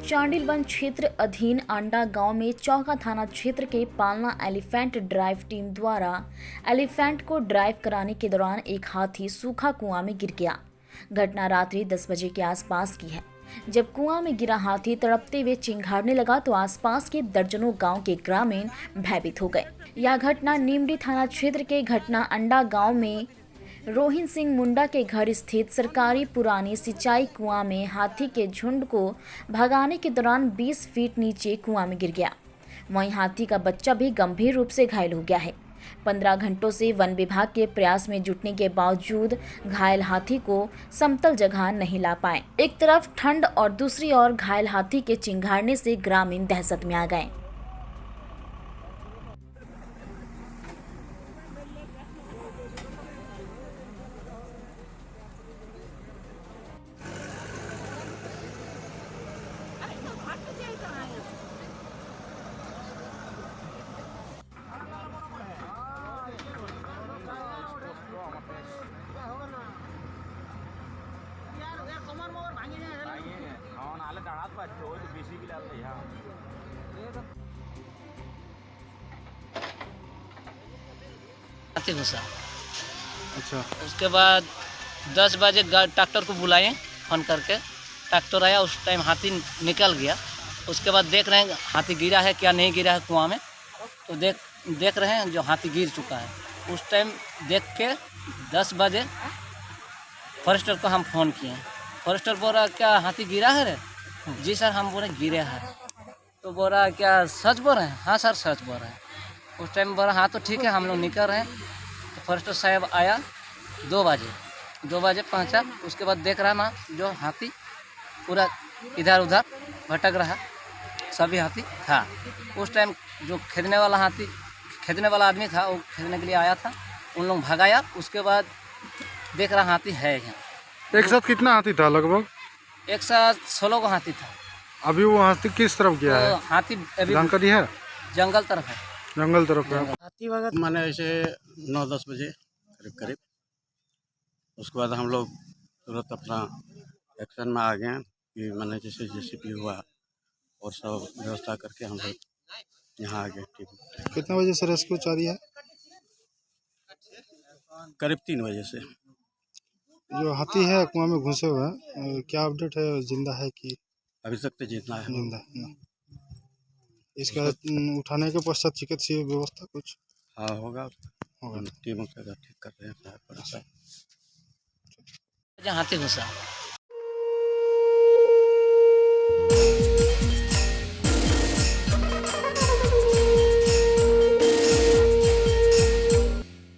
चांडिल क्षेत्र अधीन अंडा गांव में चौका थाना क्षेत्र के पालना एलिफेंट ड्राइव टीम द्वारा एलिफेंट को ड्राइव कराने के दौरान एक हाथी सूखा कुआं में गिर गया। घटना रात्रि 10 बजे के आसपास की है। जब कुआं में गिरा हाथी तड़पते हुए चिंघाड़ने लगा तो आसपास के दर्जनों गांव के ग्रामीण भयभीत हो गए। यह घटना नीमडी थाना क्षेत्र के घटना अंडा गांव में रोहिन सिंह मुंडा के घर स्थित सरकारी पुरानी सिंचाई कुआं में हाथी के झुंड को भगाने के दौरान 20 फीट नीचे कुआं में गिर गया। वहीं हाथी का बच्चा भी गंभीर रूप से घायल हो गया है। 15 घंटों से वन विभाग के प्रयास में जुटने के बावजूद घायल हाथी को समतल जगह नहीं ला पाए। एक तरफ ठंड और दूसरी ओर घायल हाथी के चिंघाड़ने से ग्रामीण दहशत में आ गए। हाथी घुसा। अच्छा। उसके बाद 10 बजे ट्रैक्टर को बुलाए फोन करके। ट्रैक्टर आया, उस टाइम हाथी निकल गया। उसके बाद देख रहे हैं हाथी गिरा है क्या नहीं गिरा है कुआं में, तो देख रहे हैं जो हाथी गिर चुका है। उस टाइम देख के 10 बजे फॉरेस्टर को हम फ़ोन किए। फॉरेस्टर बोल रहा क्या हाथी गिरा है रे? जी सर, हम बोले गिरे हैं। तो बोल रहा क्या सच बोल रहे हैं? हाँ सर सच बोल रहे हैं। उस टाइम बोला हाँ तो ठीक है, हम लोग निकल रहे हैं। तो फॉरेस्टर साहब आया 2 बजे पहुँचा। उसके बाद देख रहा ना जो हाथी पूरा इधर उधर भटक रहा, सभी हाथी था। उस टाइम जो खेदने वाला आदमी था, वो खेदने के लिए आया था, उन लोग भगाया। उसके बाद देख रहा हाथी है यहाँ। एक साथ कितना हाथी था लगभग? एक साथ 16 को हाथी था। अभी वो हाथी किस तरफ गया है? हाथी अभी जानकारी है? जंगल तरफ है। जंगल तरफ है। हाथी वगैरह माने ऐसे 9-10 बजे करीब उसके बाद हम लोग तुरंत अपना एक्शन में आ गए कि मैंने जैसे जेसीबी हुआ और सब व्यवस्था करके हम लोग यहाँ आ गए। टीम कितने बजे से रेस्क्यू जारी है? करीब 3 बजे से। जो हाथी है कुआं में घुसे हुए हैं, क्या अपडेट है? जिंदा है कि अभी तक तो जितना है जिंदा है ना? इसका उठाने के पश्चात चिकित्सीय व्यवस्था कुछ हाँ होगा। होगा। टीमों से ठीक कर रहे हैं। हाथी घुसा।